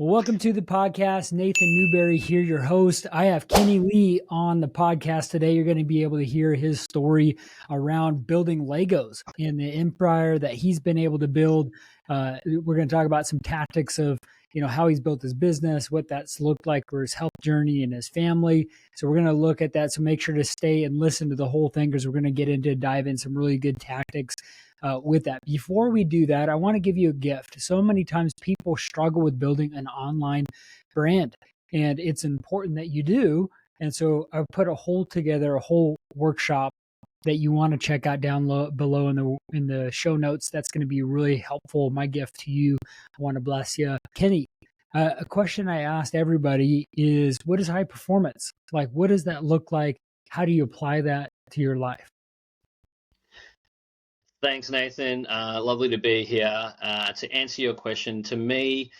Well, welcome to the podcast. Nathan Newberry here, your host. I have Kenny Lee on the podcast today. You're going to be able to hear his story around building Legos and the empire that he's been able to build. We're going to talk about some tactics of, how he's built his business, what that's looked like for his health journey and his family. So we're going to look at that. So make sure to stay and listen to the whole thing because we're going to dive in some really good tactics with that. Before we do that, I want to give you a gift. So many times people struggle with building an online brand, and it's important that you do. And so I've put a whole workshop that you want to check out down below in the show notes. That's going to be really helpful. My gift to you. I want to bless you. Kenny, a question I asked everybody is, what is high performance? Like, what does that look like? How do you apply that to your life? Thanks, Nathan. Lovely to be here. To answer your question, to me,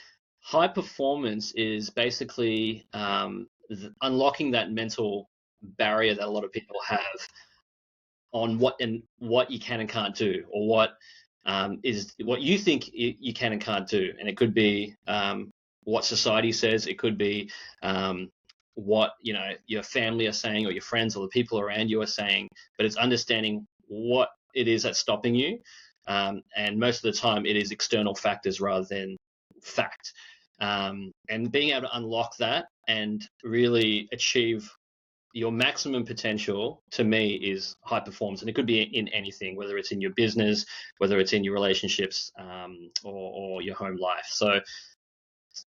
high performance is basically unlocking that mental barrier that a lot of people have on what you can and can't do, or what you think you can and can't do. And it could be what society says. It could be what your family are saying, or your friends, or the people around you are saying. But it's understanding what it is that's stopping you, and most of the time it is external factors rather than fact. And being able to unlock that and really achieve your maximum potential, to me, is high performance. And it could be in anything, whether it's in your business, whether it's in your relationships, or your home life. So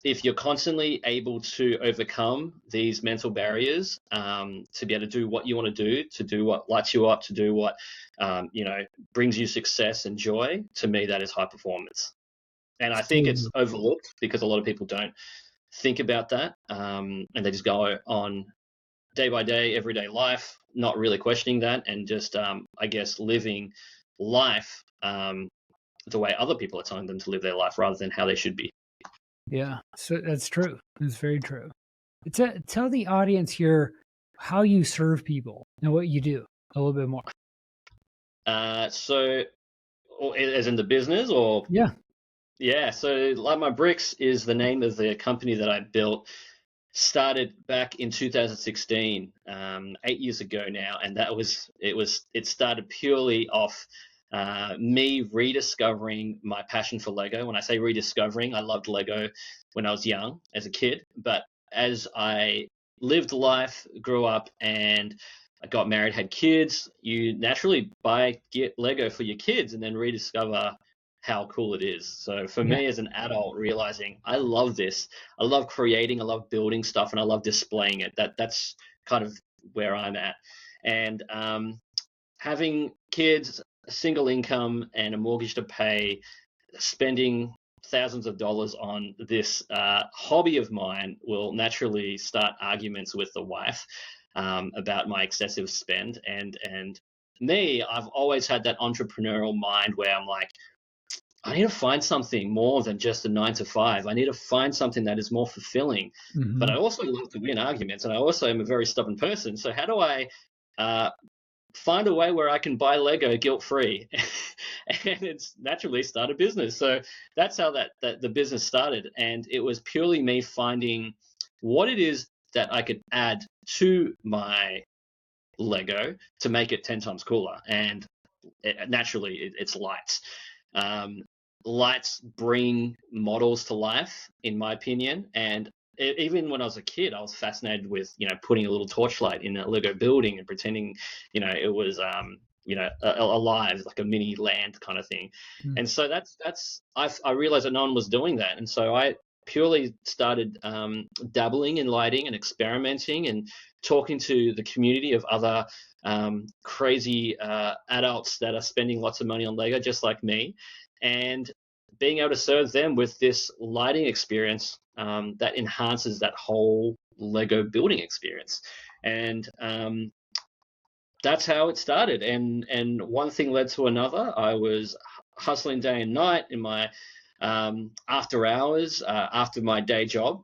if you're constantly able to overcome these mental barriers, to be able to do what you want to do what lights you up, to do what brings you success and joy, to me, that is high performance. And I think it's overlooked because a lot of people don't think about that, and they just go on day by day, everyday life, not really questioning that, and just I guess living life the way other people are telling them to live their life, rather than how they should be. Yeah, so that's true. It's very true. Tell the audience here how you serve people and what you do a little bit more. So, as in the business, or yeah. So, Like My Bricks is the name of the company that I built. Started back in 2016, 8 years ago now, and it started purely off me rediscovering my passion for Lego. When I say rediscovering, I loved Lego when I was young as a kid, but as I lived life, grew up, and I got married, had kids, you naturally get Lego for your kids and then rediscover how cool it is. So for me as an adult, realizing I love this, I love creating, I love building stuff, and I love displaying it. That's kind of where I'm at. And having kids, a single income, and a mortgage to pay, spending thousands of dollars on this hobby of mine will naturally start arguments with the wife about my excessive spend. And me, I've always had that entrepreneurial mind where I'm like, I need to find something more than just a 9 to 5. I need to find something that is more fulfilling. Mm-hmm. But I also love to win arguments, and I also am a very stubborn person. So how do I find a way where I can buy Lego guilt-free? And it's naturally start a business. So that's how the business started. And it was purely me finding what it is that I could add to my Lego to make it 10 times cooler. And naturally, it's lights. Lights bring models to life, in my opinion. And even when I was a kid, I was fascinated with, putting a little torchlight in a Lego building and pretending, it was, alive, like a mini land kind of thing. Mm. And so I realized that no one was doing that. And so I purely started dabbling in lighting and experimenting and talking to the community of other crazy adults that are spending lots of money on Lego, just like me, and being able to serve them with this lighting experience that enhances that whole Lego building experience. And that's how it started. And one thing led to another. I was hustling day and night in my after hours, after my day job,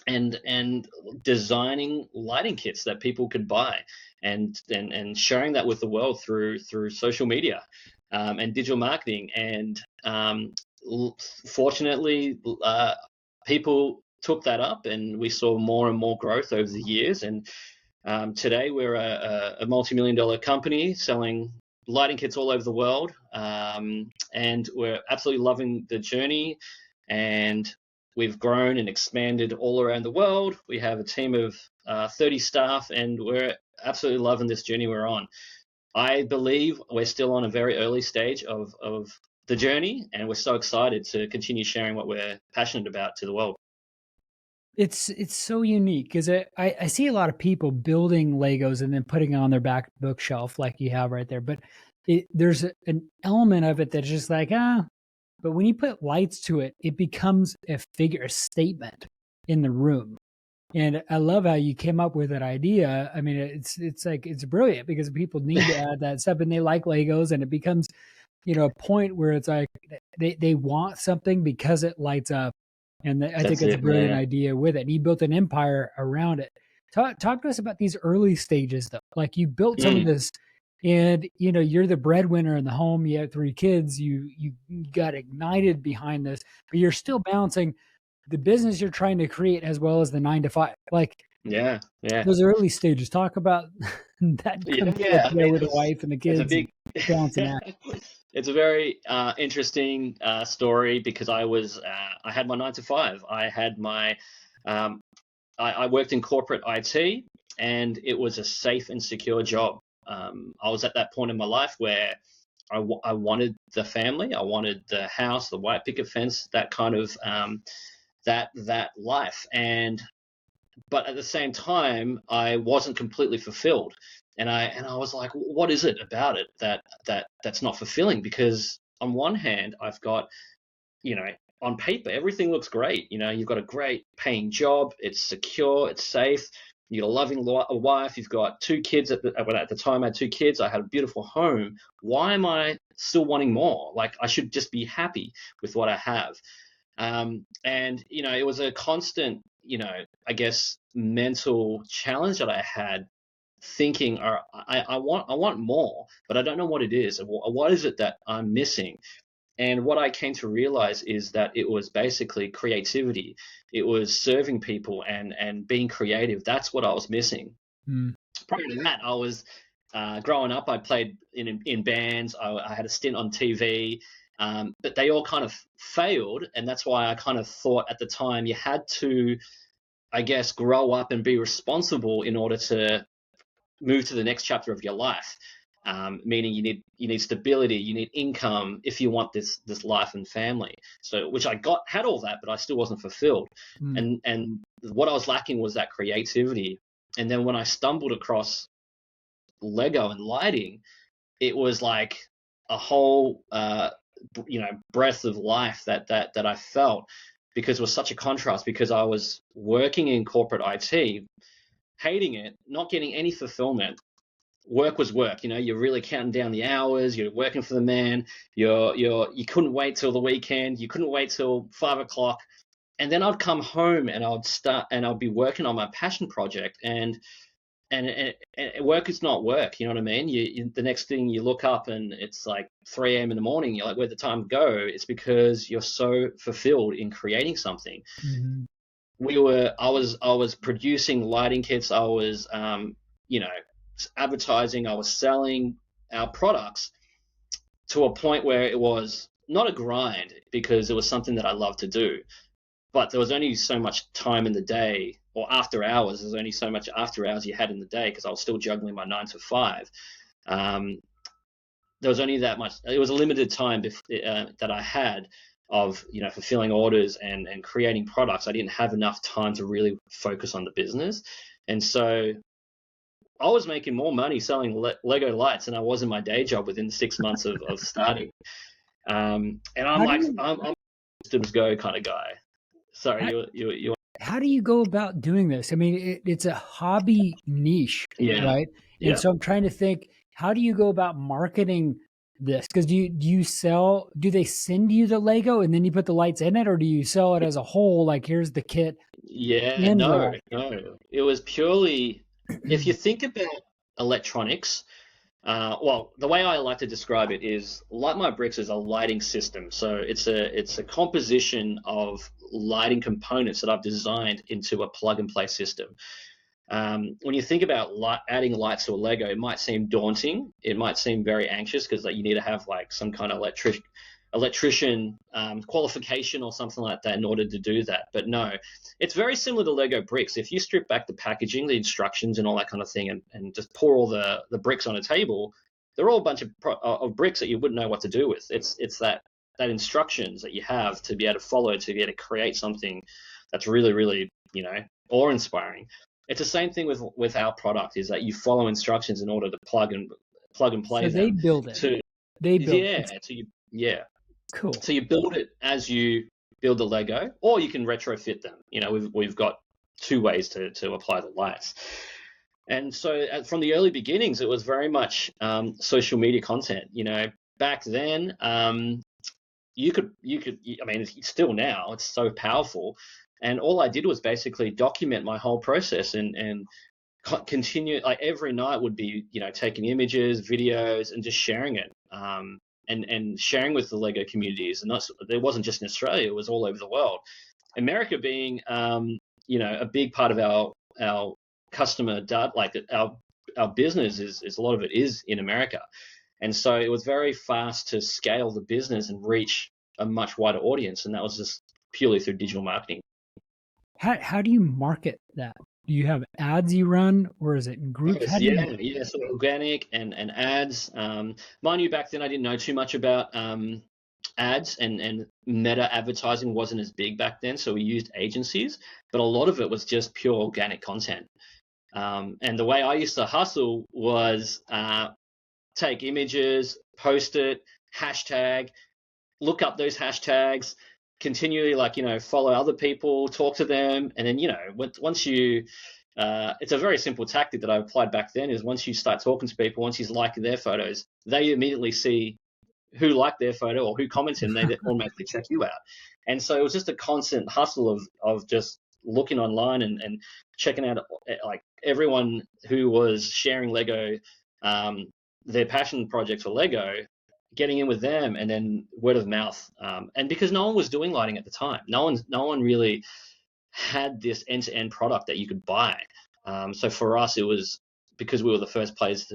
and designing lighting kits that people could buy, and sharing that with the world through social media and digital marketing. And fortunately, people took that up, and we saw more and more growth over the years. And today we're a multi-million-dollar company selling lighting kits all over the world, and we're absolutely loving the journey. And we've grown and expanded all around the world. We have a team of 30 staff, and we're absolutely loving this journey we're on. I believe we're still on a very early stage of the journey, and we're so excited to continue sharing what we're passionate about to the world. It's so unique because I see a lot of people building Legos and then putting it on their back bookshelf like you have right there. But there's an element of it that's just like, but when you put lights to it, it becomes a figure, a statement in the room. And I love how you came up with that idea. I mean, it's like, it's brilliant because people need to add that stuff, and they like Legos, and it becomes, a point where it's like they want something because it lights up. And I think it's a brilliant idea with it. And you built an empire around it. Talk to us about these early stages, though. Like, you built some of this, and you're the breadwinner in the home. You have 3 kids. You got ignited behind this, but you're still balancing the business you're trying to create as well as the 9 to 5. Like, those early stages. Talk about that. With the wife and the kids. It's a big balancing act. It's a very interesting story because I had my 9 to 5. I had my I worked in corporate IT, and it was a safe and secure job. I was at that point in my life where I wanted the family, I wanted the house, the white picket fence, that kind of that life. But at the same time, I wasn't completely fulfilled. And I was like, what is it about it that's not fulfilling? Because on one hand, I've got, on paper, everything looks great. You've got a great paying job. It's secure. It's safe. You've got a loving wife. You've got 2 kids. At the time, I had 2 kids. I had a beautiful home. Why am I still wanting more? Like, I should just be happy with what I have. And, it was a constant, I guess, mental challenge that I had, thinking, I want more, but I don't know what it is. What is it that I'm missing? And what I came to realize is that it was basically creativity. It was serving people and being creative. That's what I was missing. Prior to that, I was growing up, I played in bands. I had a stint on TV, but they all kind of failed. And that's why I kind of thought at the time you had to, I guess, grow up and be responsible in order to move to the next chapter of your life. Meaning you need stability, you need income if you want this life and family. So, which I had all that, but I still wasn't fulfilled. And what I was lacking was that creativity. And then when I stumbled across Lego and lighting, it was like a whole breath of life that I felt, because it was such a contrast. Because I was working in corporate IT, hating it, not getting any fulfillment. Work was work. You're really counting down the hours. You're working for the man. You couldn't wait till the weekend. You couldn't wait till 5 o'clock. And then I'd come home and I'd be working on my passion project. And work is not work. You know what I mean? The next thing you look up and it's like 3 a.m. in the morning. You're like, where'd the time go? It's because you're so fulfilled in creating something. Mm-hmm. I was producing lighting kits. I was, advertising. I was selling our products to a point where it was not a grind, because it was something that I loved to do. But there was only so much time in the day, or after hours. There's only so much after hours you had in the day, because I was still juggling my 9 to 5. There was only that much. It was a limited time that I had of fulfilling orders and creating products. I didn't have enough time to really focus on the business, and so I was making more money selling Lego lights than I was in my day job within 6 months of starting. And I'm a systems go kind of guy. Sorry, you. How do you go about doing this? I mean, it's a hobby niche, right? And so I'm trying to think, how do you go about marketing this? Because do they send you the Lego and then you put the lights in it, or do you sell it as a whole? Like, here's the kit. No. It was purely, if you think about electronics, Well, the way I like to describe it is Light My Bricks is a lighting system. So it's a composition of lighting components that I've designed into a plug and play system. When you think about adding lights to a Lego, it might seem daunting. It might seem very anxious because you need to have like some kind of electrician qualification or something like that in order to do that. But no, it's very similar to Lego bricks. If you strip back the packaging, the instructions and all that kind of thing, and just pour all the bricks on a table, they're all a bunch of bricks that you wouldn't know what to do with. It's that instructions that you have to be able to follow to be able to create something that's really, really, awe-inspiring. It's the same thing with our product, is that you follow instructions in order to plug and play. So they build it. Yeah. Cool. So you build it as you build the Lego, or you can retrofit them. We've got two ways to apply the lights. And so from the early beginnings, it was very much social media content. Back then, you could. I mean, still now, it's so powerful. And all I did was basically document my whole process and continue. Like every night would be, taking images, videos, and just sharing it. And sharing with the Lego communities. And there wasn't just in Australia, it was all over the world. America being, a big part of our customer data, like our business is a lot of it is in America. And so it was very fast to scale the business and reach a much wider audience. And that was just purely through digital marketing. How do you market that? Do you have ads you run, or is it in groups? So organic and ads. Mind you, back then I didn't know too much about ads, and meta advertising wasn't as big back then, so we used agencies, but a lot of it was just pure organic content. And the way I used to hustle was take images, post it, hashtag, look up those hashtags, continually follow other people, talk to them, and then once you it's a very simple tactic that I applied back then, is once you start talking to people, once you like their photos, they immediately see who liked their photo or who commented, and they automatically check you out. And so it was just a constant hustle of just looking online and checking out like everyone who was sharing Lego, their passion project for Lego, getting in with them, and then word of mouth. And because no one was doing lighting at the time, no one really had this end-to-end product that you could buy. So for us, it was, because we were the first players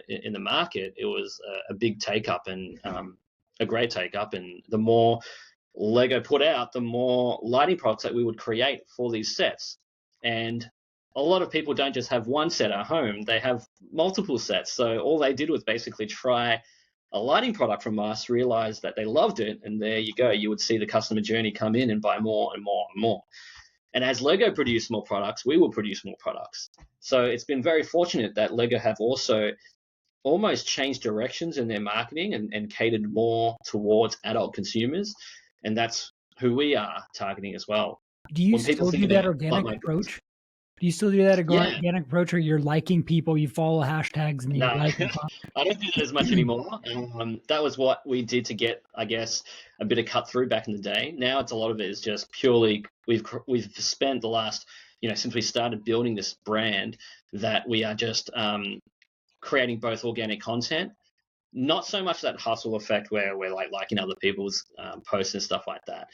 in the market, it was a big take-up and a great take-up. And the more Lego put out, the more lighting products that we would create for these sets. And a lot of people don't just have one set at home, they have multiple sets. So all they did was basically try a lighting product from us, realized that they loved it, and there you go. You would see the customer journey come in and buy more and more and more. And as Lego produced more products, we will produce more products. So it's been very fortunate that Lego have also almost changed directions in their marketing and catered more towards adult consumers. And that's who we are targeting as well. Do you still do that organic approach? Do you still do that organic approach, or you're liking people, you follow hashtags and you like them? I don't do that as much anymore. That was what we did to get, I guess, a bit of cut through back in the day. Now it's a lot of it is just purely, we've spent the last, since we started building this brand, that we are just creating both organic content, not so much that hustle effect where we're liking other people's posts and stuff like that.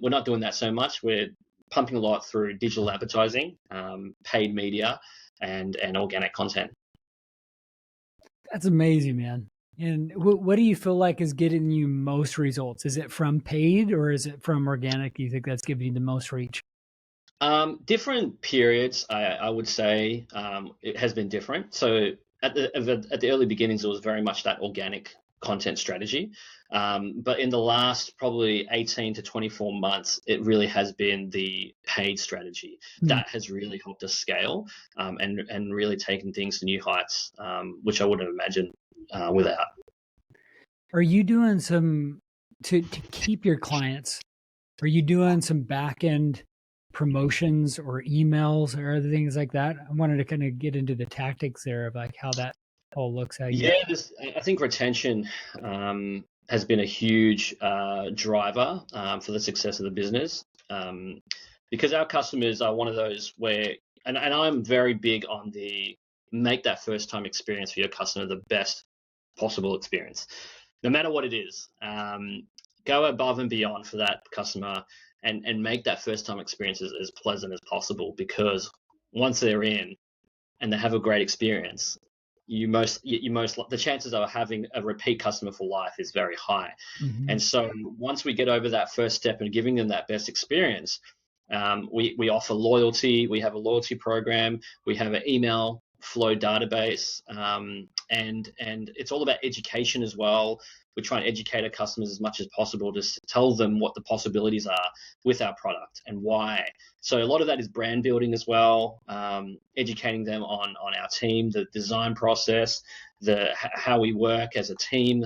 We're not doing that so much. We're pumping a lot through digital advertising, paid media, and organic content. That's amazing, man. And what do you feel like is getting you most results? Is it from paid or is it from organic? Do you think that's giving you the most reach? Different periods, I would say, it has been different. So at the early beginnings, it was very much that organic content strategy. But in the last probably 18 to 24 months, it really has been the paid strategy that has really helped us scale and really taken things to new heights, which I wouldn't imagine without. Are you doing some to keep your clients? Are you doing some back end promotions or emails or other things like that? I wanted to kind of get into the tactics there of how that all looks out. I think retention has been a huge driver for the success of the business, because our customers are one of those where, and I'm very big on the make that first time experience for your customer the best possible experience, no matter what it is. Go above and beyond for that customer, and make that first time experience as pleasant as possible, because once they're in and they have a great experience, the chances of having a repeat customer for life is very high. Mm-hmm. And so once we get over that first step and giving them that best experience, we offer loyalty. We have a loyalty program. We have an email flow database, and it's all about education as well. We try and educate our customers as much as possible to tell them what the possibilities are with our product and why. So a lot of that is brand building as well, educating them on our team, the design process, how we work as a team,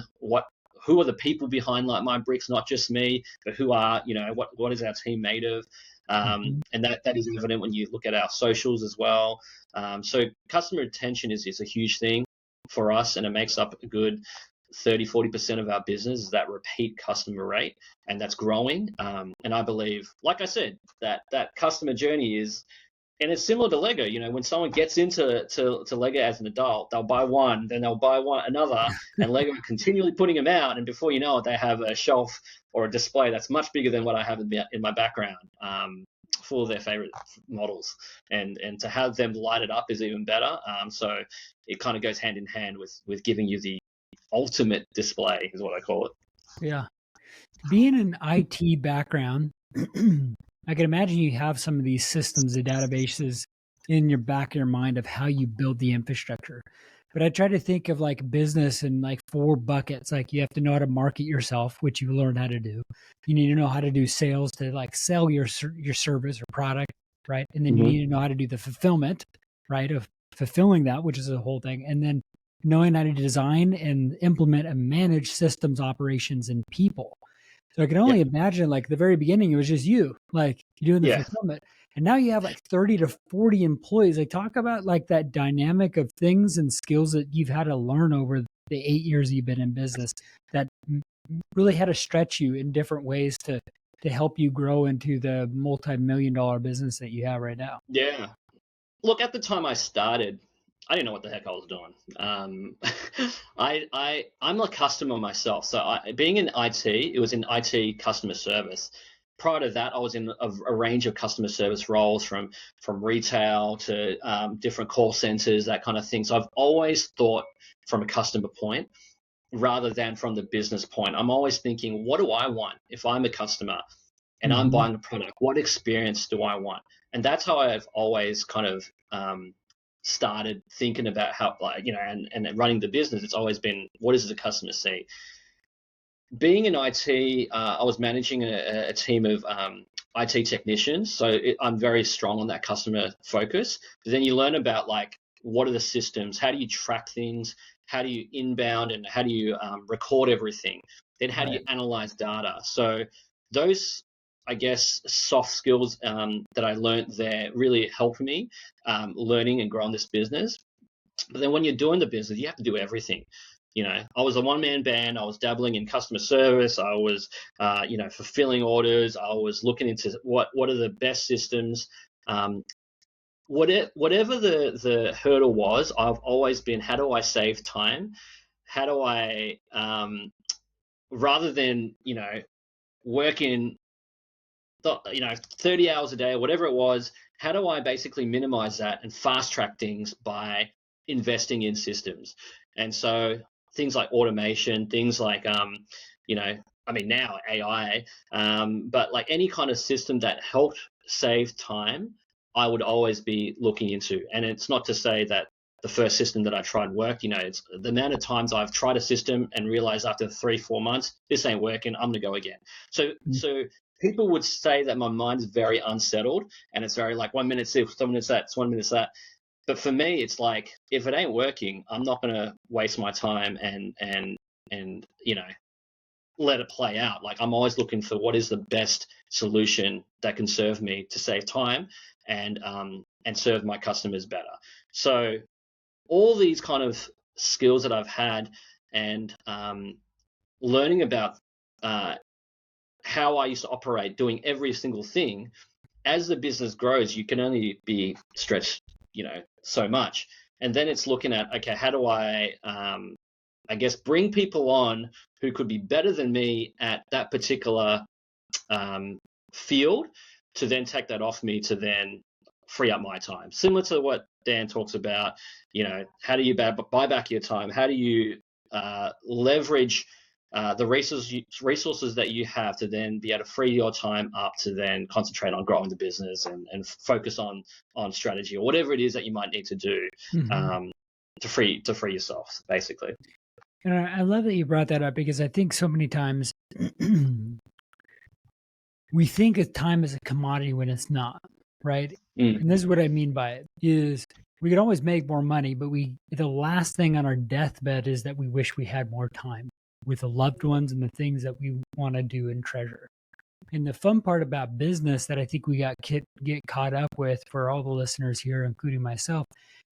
who are the people behind Like My Bricks, not just me, but who are, what is our team made of? And that is evident when you look at our socials as well. So customer retention is a huge thing for us, and it makes up a good 30-40% of our business, is that repeat customer rate, and that's growing. And I believe, like I said, that customer journey is, and it's similar to Lego. When someone gets into Lego as an adult, they'll buy one, then they'll buy another, and Lego are continually putting them out, and before you know it, they have a shelf or a display that's much bigger than what I have in my background, for their favorite models, and to have them light it up is even better. So it kind of goes hand in hand with giving you the ultimate display, is what I call it. Yeah. Being an IT background, I can imagine you have some of these systems and databases in your back of your mind of how you build the infrastructure. But I try to think of like business in like 4 buckets. Like you have to know how to market yourself, which you learn how to do. You need to know how to do sales, to like sell your service or product, right? And then you need to know how to do the fulfillment, right, of fulfilling that, which is a whole thing. And then knowing how to design and implement and manage systems, operations, and people. So I can only imagine, like the very beginning, it was just you, like doing the fulfillment. And now you have like 30 to 40 employees. Like talk about like that dynamic of things and skills that you've had to learn over the 8 years you've been in business that really had to stretch you in different ways to help you grow into the multi-million-dollar business that you have right now. Yeah. Look, at the time I started, I didn't know what the heck I was doing. I'm a customer myself. So being in IT, it was in IT customer service. Prior to that, I was in a range of customer service roles, from retail to different call centers, that kind of thing. So I've always thought from a customer point rather than from the business point. I'm always thinking, what do I want if I'm a customer and I'm buying a product? What experience do I want? And that's how I've always kind of started thinking about how, like, and running the business. It's always been, what does the customer see? Being in IT, I was managing a team of IT technicians, so I'm very strong on that customer focus. But then you learn about, like, what are the systems? How do you track things? How do you inbound, and how do you record everything? Then how do you analyze data? So those, I guess, soft skills that I learned there really helped me learning and growing this business. But then when you're doing the business, you have to do everything. I was a one-man band. I was dabbling in customer service. I was, fulfilling orders. I was looking into what are the best systems. Whatever the hurdle was, I've always been, how do I save time? How do I, rather than, working 30 hours a day or whatever it was, how do I basically minimize that and fast track things by investing in systems? And so things like automation, things like, now AI, but like any kind of system that helped save time, I would always be looking into. And it's not to say that the first system that I tried worked. It's the amount of times I've tried a system and realized after 3-4 months, this ain't working, I'm going to go again. So people would say that my mind is very unsettled, and it's very like 1 minute this, 1 minute that, 1 minute that. But for me, it's like, if it ain't working, I'm not going to waste my time and let it play out. Like, I'm always looking for what is the best solution that can serve me to save time and serve my customers better. So all these kind of skills that I've had, and learning about how I used to operate, doing every single thing, as the business grows, you can only be stretched, so much. And then it's looking at, okay, how do I guess, bring people on who could be better than me at that particular field, to then take that off me to then free up my time. Similar to what Dan talks about, how do you buy back your time? How do you leverage the resources that you have to then be able to free your time up to then concentrate on growing the business and focus on strategy or whatever it is that you might need to do to free yourself, basically. And I love that you brought that up, because I think so many times we think of time as a commodity when it's not, right? And this is what I mean by it, is we could always make more money, but the last thing on our deathbed is that we wish we had more time with the loved ones and the things that we want to do and treasure. And the fun part about business that I think we get caught up with, for all the listeners here, including myself,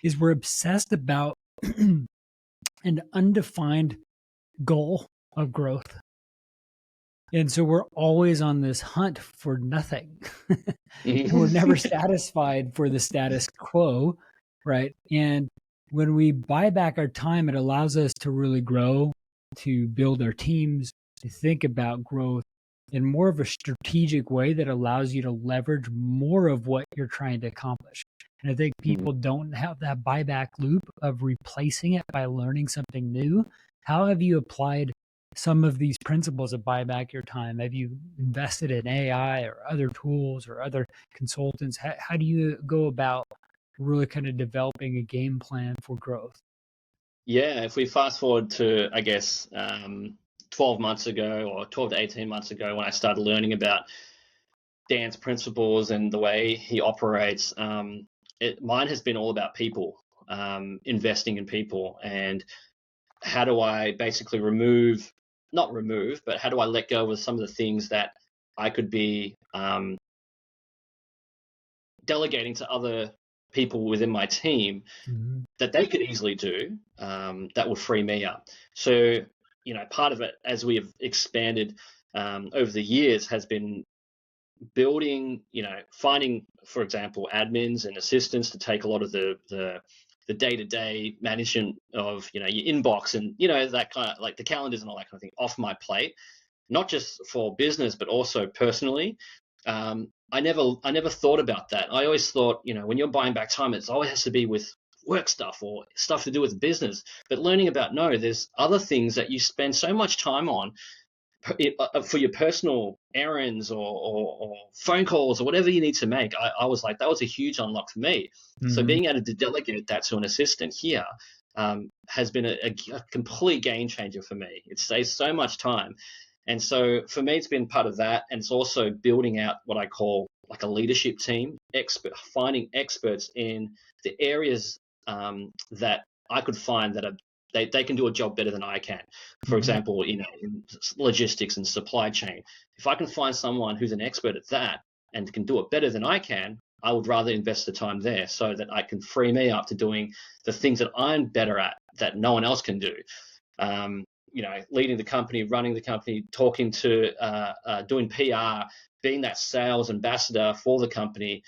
is we're obsessed about an undefined goal of growth. And so we're always on this hunt for nothing. And we're never satisfied for the status quo, right? And when we buy back our time, it allows us to really grow, to build our teams, to think about growth in more of a strategic way that allows you to leverage more of what you're trying to accomplish. And I think people don't have that buyback loop of replacing it by learning something new. How have you applied some of these principles of buy back your time? Have you invested in AI or other tools or other consultants? How do you go about really kind of developing a game plan for growth? Yeah, if we fast forward to, I guess, 12 months ago or 12 to 18 months ago, when I started learning about Dan's principles and the way he operates, mine has been all about people, investing in people, and how do I basically but how do I let go of some of the things that I could be delegating to other people within my team that they could easily do, that would free me up. So, part of it, as we have expanded over the years, has been building, finding, for example, admins and assistants to take a lot of the day-to-day management of, your inbox and, that kind of, like, the calendars and all that kind of thing off my plate, not just for business, but also personally. I never thought about that. I always thought, when you're buying back time, it always has to be with work stuff or stuff to do with business. But learning about, no, there's other things that you spend so much time on for your personal errands or phone calls or whatever you need to make. I was like, that was a huge unlock for me. So being able to delegate that to an assistant here has been a complete game changer for me. It saves so much time. And so for me, it's been part of that. And it's also building out what I call like a leadership team, finding experts in the areas that I could find that they can do a job better than I can. For example, in logistics and supply chain. If I can find someone who's an expert at that and can do it better than I can, I would rather invest the time there so that I can free me up to doing the things that I'm better at that no one else can do. Leading the company, running the company, talking to, doing PR, being that sales ambassador for the company,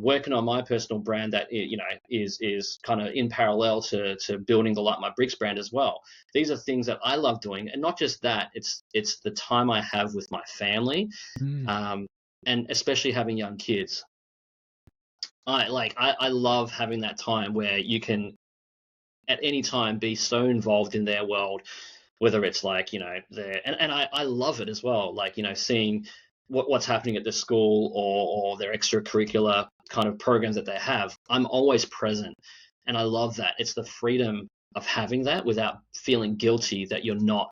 working on my personal brand that is kind of in parallel to building the Like My Bricks brand as well. These are things that I love doing, and not just that. It's the time I have with my family, and especially having young kids. I love having that time where you can at any time be so involved in their world, whether it's like, and I love it as well. Like, seeing what's happening at the school or their extracurricular kind of programs that they have. I'm always present. And I love that. It's the freedom of having that without feeling guilty that you're not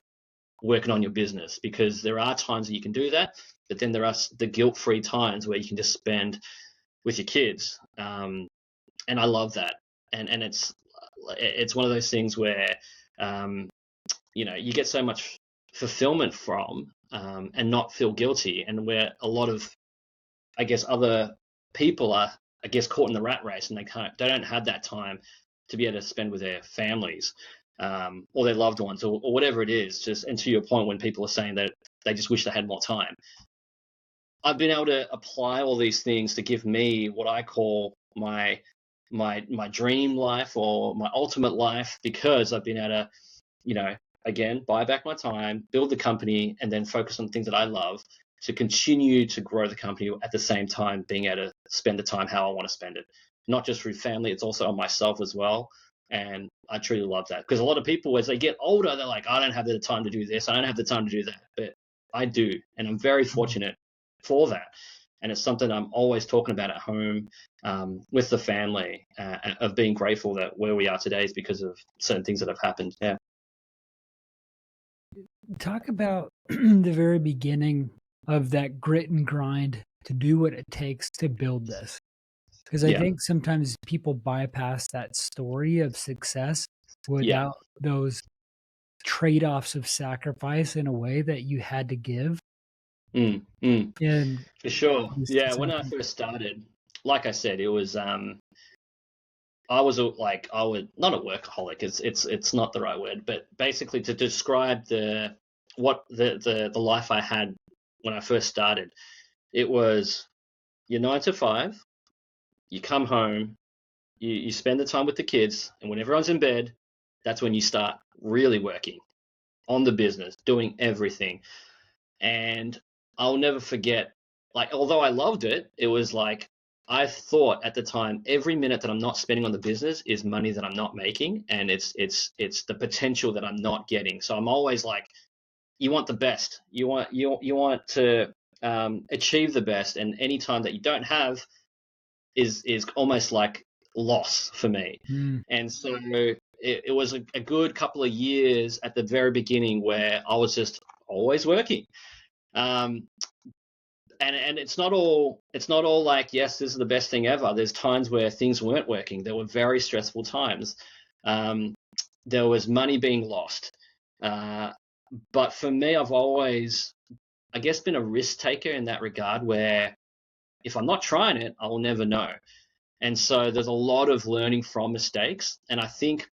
working on your business, because there are times that you can do that, but then there are the guilt-free times where you can just spend with your kids. And I love that. And it's one of those things where, you get so much fulfillment from, and not feel guilty, and where a lot of, I guess, other people are, I guess, caught in the rat race, and they don't have that time to be able to spend with their families, or their loved ones, or whatever it is. And to your point, when people are saying that they just wish they had more time, I've been able to apply all these things to give me what I call my my dream life or my ultimate life, because I've been able to, again, buy back my time, build the company, and then focus on things that I love to continue to grow the company at the same time, being able to spend the time how I want to spend it. Not just through family, it's also on myself as well. And I truly love that, because a lot of people, as they get older, they're like, I don't have the time to do this, I don't have the time to do that. But I do, and I'm very fortunate for that. And it's something I'm always talking about at home with the family, of being grateful that where we are today is because of certain things that have happened. Yeah. Talk about the very beginning of that grit and grind to do what it takes to build this. Because I think sometimes people bypass that story of success without those trade-offs of sacrifice in a way that you had to give. And for sure. Yeah. When I first started, like I said, it was, I was not a workaholic. It's not the right word, but basically to describe the life I had when I first started, it was your 9 to 5, you come home, you spend the time with the kids, and when everyone's in bed, that's when you start really working on the business, doing everything. And I'll never forget, although I loved it, it was like, I thought at the time, every minute that I'm not spending on the business is money that I'm not making, and it's the potential that I'm not getting. So I'm always like, you want the best, you want to achieve the best, and any time that you don't have is almost like loss for me. And so it was a good couple of years at the very beginning where I was just always working. And it's not all like, yes, this is the best thing ever. There's times where things weren't working. There were very stressful times. There was money being lost. But for me, I've always, I guess, been a risk taker in that regard, where if I'm not trying it, I will never know. And so there's a lot of learning from mistakes. And I think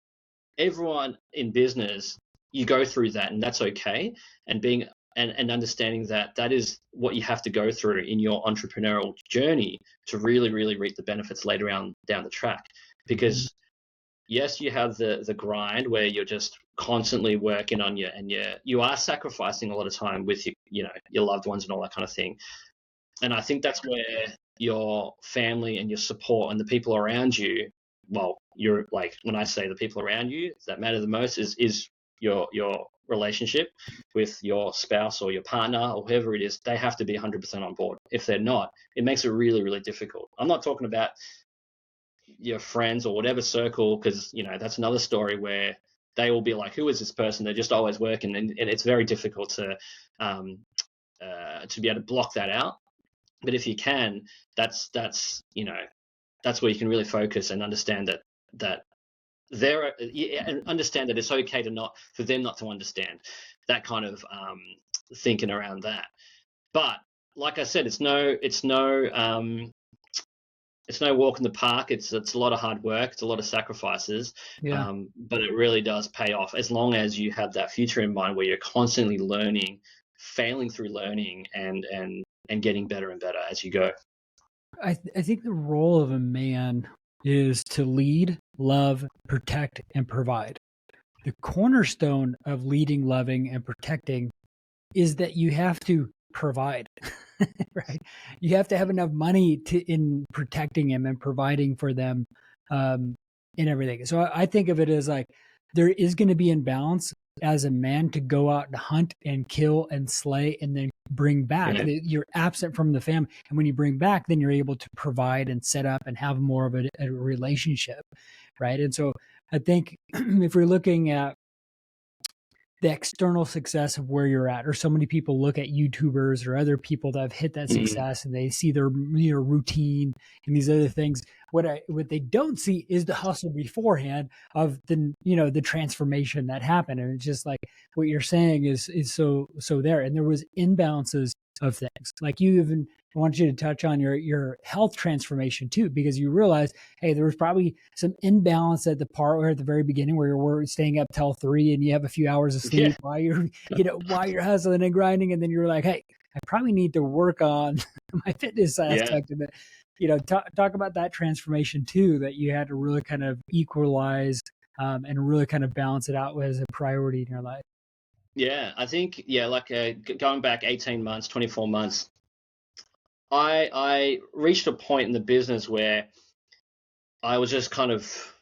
everyone in business, you go through that, and that's okay. And being and understanding that is what you have to go through in your entrepreneurial journey to really, really reap the benefits later on down the track. Because yes, you have the grind where you're just constantly working on you are sacrificing a lot of time with your loved ones and all that kind of thing. And I think that's where your family and your support and the people around you, well, you're like, when I say the people around you that matter the most is your relationship with your spouse or your partner or whoever it is. They have to be 100% on board. If they're not, it makes it really, really difficult. I'm not talking about your friends or whatever circle, because that's another story where they will be like, who is this person? They're just always working, and it's very difficult to be able to block that out. But if you can, that's where you can really focus and understand that and understand that it's okay for them not to understand that kind of thinking around that. But like I said, it's no walk in the park. It's a lot of hard work. It's a lot of sacrifices. But it really does pay off, as long as you have that future in mind, where you're constantly learning, failing through learning, and getting better and better as you go. I think the role of a man is to lead, love, protect, and provide. The cornerstone of leading, loving, and protecting is that you have to provide, right? You have to have enough money in protecting them and providing for them in everything. So I think of it as like, there is going to be imbalance as a man to go out and hunt and kill and slay and then bring back. You're absent from the family. And when you bring back, then you're able to provide and set up and have more of a relationship, right? And so I think if we're looking at the external success of where you're at, or so many people look at YouTubers or other people that have hit that success and they see their routine and these other things. What they don't see is the hustle beforehand of the transformation that happened. And it's just like what you're saying is so there. And there was imbalances of things. Like I want you to touch on your health transformation too, because you realize, hey, there was probably some imbalance at the part where at the very beginning where you're staying up till 3 and you have a few hours of sleep while you're hustling and grinding. And then you're like, hey, I probably need to work on my fitness aspect of it. talk about that transformation too, that you had to really kind of equalize and really kind of balance it out as a priority in your life. Yeah, I think, like going back 18 months, 24 months, I reached a point in the business where I was just kind of,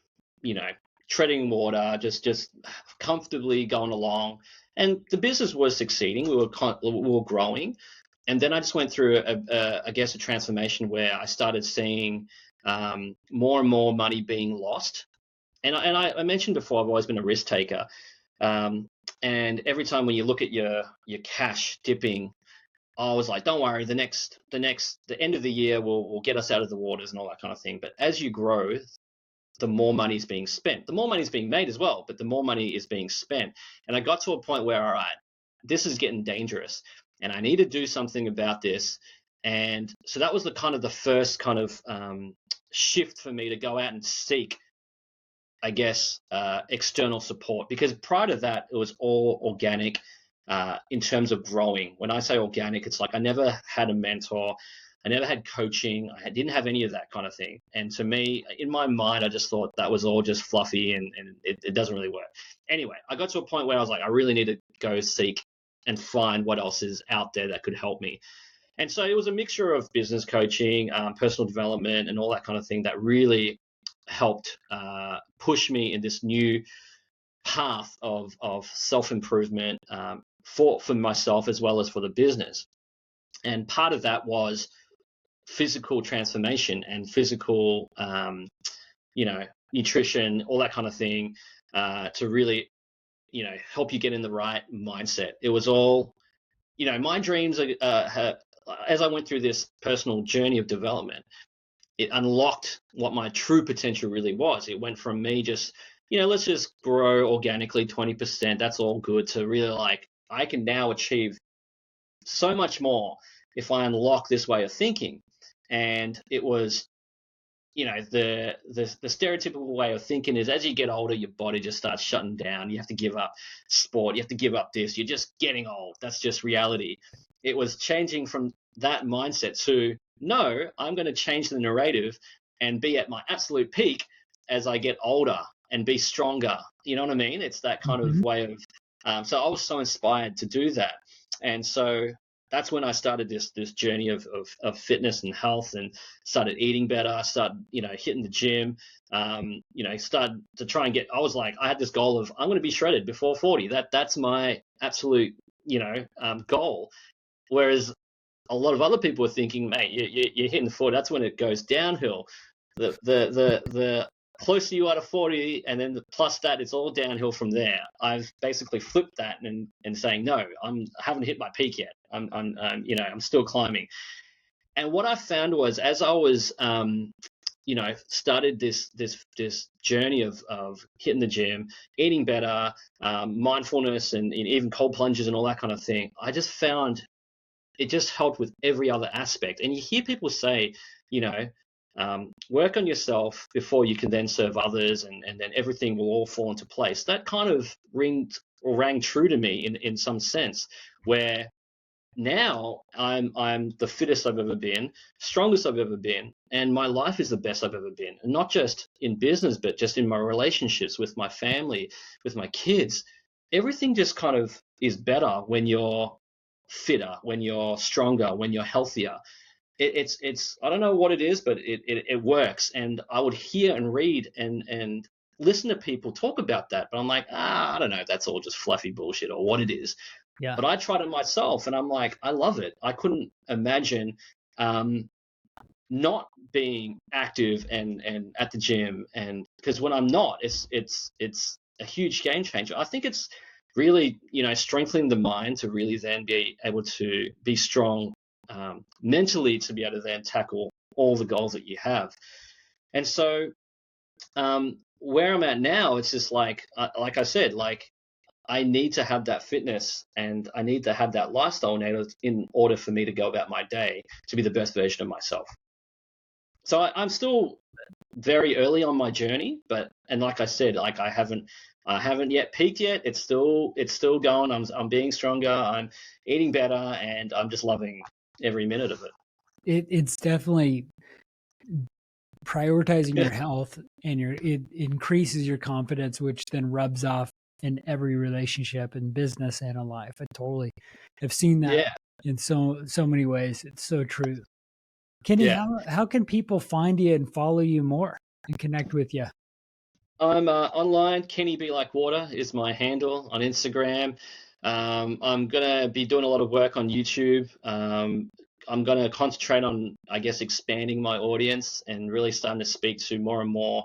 treading water, just comfortably going along, and the business was succeeding. We were growing, and then I just went through I guess a transformation where I started seeing more and more money being lost. And I mentioned before, I've always been a risk taker, and every time when you look at your cash dipping, I was like, don't worry, the end of the year will get us out of the waters and all that kind of thing. But as you grow, the more money is being spent. The more money is being made as well, but the more money is being spent. And I got to a point where, all right, this is getting dangerous, and I need to do something about this. And so that was the first kind of shift for me to go out and seek, I guess, external support, because prior to that, it was all organic in terms of growing. When I say organic, it's like I never had a mentor. I never had coaching. I didn't have any of that kind of thing. And to me, in my mind, I just thought that was all just fluffy and it doesn't really work. Anyway, I got to a point where I was like, I really need to go seek and find what else is out there that could help me. And so it was a mixture of business coaching, personal development, and all that kind of thing that really helped push me in this new path of self-improvement for myself as well as for the business. And part of that was physical transformation and physical, nutrition, all that kind of thing, to really, help you get in the right mindset. It was all, my dreams, as I went through this personal journey of development, it unlocked what my true potential really was. It went from me just, let's just grow organically 20%. That's all good, to really like, I can now achieve so much more if I unlock this way of thinking. And it was, the stereotypical way of thinking is, as you get older, your body just starts shutting down. You have to give up sport. You have to give up this. You're just getting old. That's just reality. It was changing from that mindset to, no, I'm going to change the narrative and be at my absolute peak as I get older and be stronger. You know what I mean? It's that kind of way of, so I was so inspired to do that. And so that's when I started this journey of fitness and health, and started eating better. I started, hitting the gym, started to try and get, I was like, I had this goal of, I'm going to be shredded before 40. That's my absolute, goal. Whereas a lot of other people are thinking, mate, you're hitting 40. That's when it goes downhill. The closer you are to 40, and then plus that, it's all downhill from there. I've basically flipped that and saying, no, I haven't hit my peak yet. I'm still climbing. And what I found was, as I was, started this journey of hitting the gym, eating better, mindfulness, and even cold plunges and all that kind of thing, I just found it just helped with every other aspect. And you hear people say, work on yourself before you can then serve others, and then everything will all fall into place. That kind of rang true to me in some sense, where now I'm the fittest I've ever been, strongest I've ever been, and my life is the best I've ever been. And not just in business, but just in my relationships with my family, with my kids. Everything just kind of is better when you're fitter, when you're stronger, when you're healthier. It's I don't know what it is, but it works. And I would hear and read and listen to people talk about that, but I'm like, I don't know, that's all just fluffy bullshit or what it is. Yeah. But I tried it myself, and I'm like, I love it. I couldn't imagine not being active and at the gym, and because when I'm not, it's a huge game changer. I think it's really, strengthening the mind to really then be able to be strong mentally, to be able to then tackle all the goals that you have. And so where I'm at now, it's just like I said, like, I need to have that fitness and I need to have that lifestyle in order for me to go about my day to be the best version of myself. So I'm still very early on my journey, and like I said, like I haven't yet peaked yet. It's still going. I'm being stronger. I'm eating better, and I'm just loving every minute of it. It's definitely prioritizing your health, and it increases your confidence, which then rubs off in every relationship in business and in life. I totally have seen that in so many ways. It's so true. Kenny, how can people find you and follow you more and connect with you? I'm online. Kenny Be Like Water is my handle on Instagram. I'm gonna be doing a lot of work on YouTube. I'm going to concentrate on, I guess, expanding my audience and really starting to speak to more and more,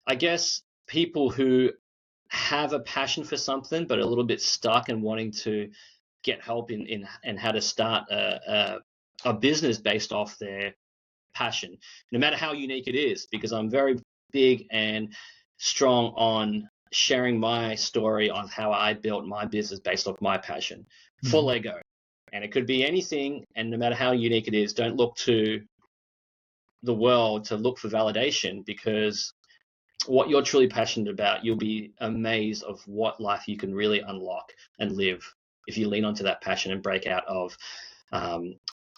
I guess, people who have a passion for something but are a little bit stuck and wanting to get help in how to start a business based off their passion, no matter how unique it is, because I'm very big and strong on sharing my story on how I built my business based off my passion for Lego. And it could be anything, and no matter how unique it is, don't look to the world to look for validation, because what you're truly passionate about, you'll be amazed of what life you can really unlock and live if you lean onto that passion and break out of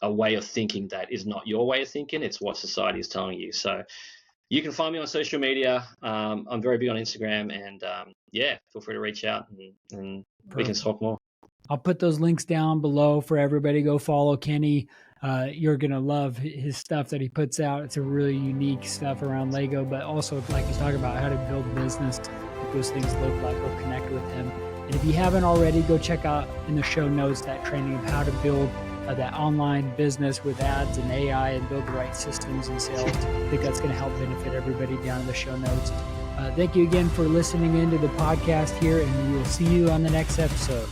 a way of thinking that is not your way of thinking. It's what society is telling you. So you can find me on social media. I'm very big on Instagram, and feel free to reach out and we can talk more. I'll put those links down below for everybody. Go follow Kenny. You're going to love his stuff that he puts out. It's a really unique stuff around Lego, but also, like you talk about, how to build a business, what those things look like. Go connect with him. And if you haven't already, go check out in the show notes that training of how to build that online business with ads and AI and build the right systems and sales. I think that's going to help benefit everybody down in the show notes. Thank you again for listening into the podcast here, and we will see you on the next episode.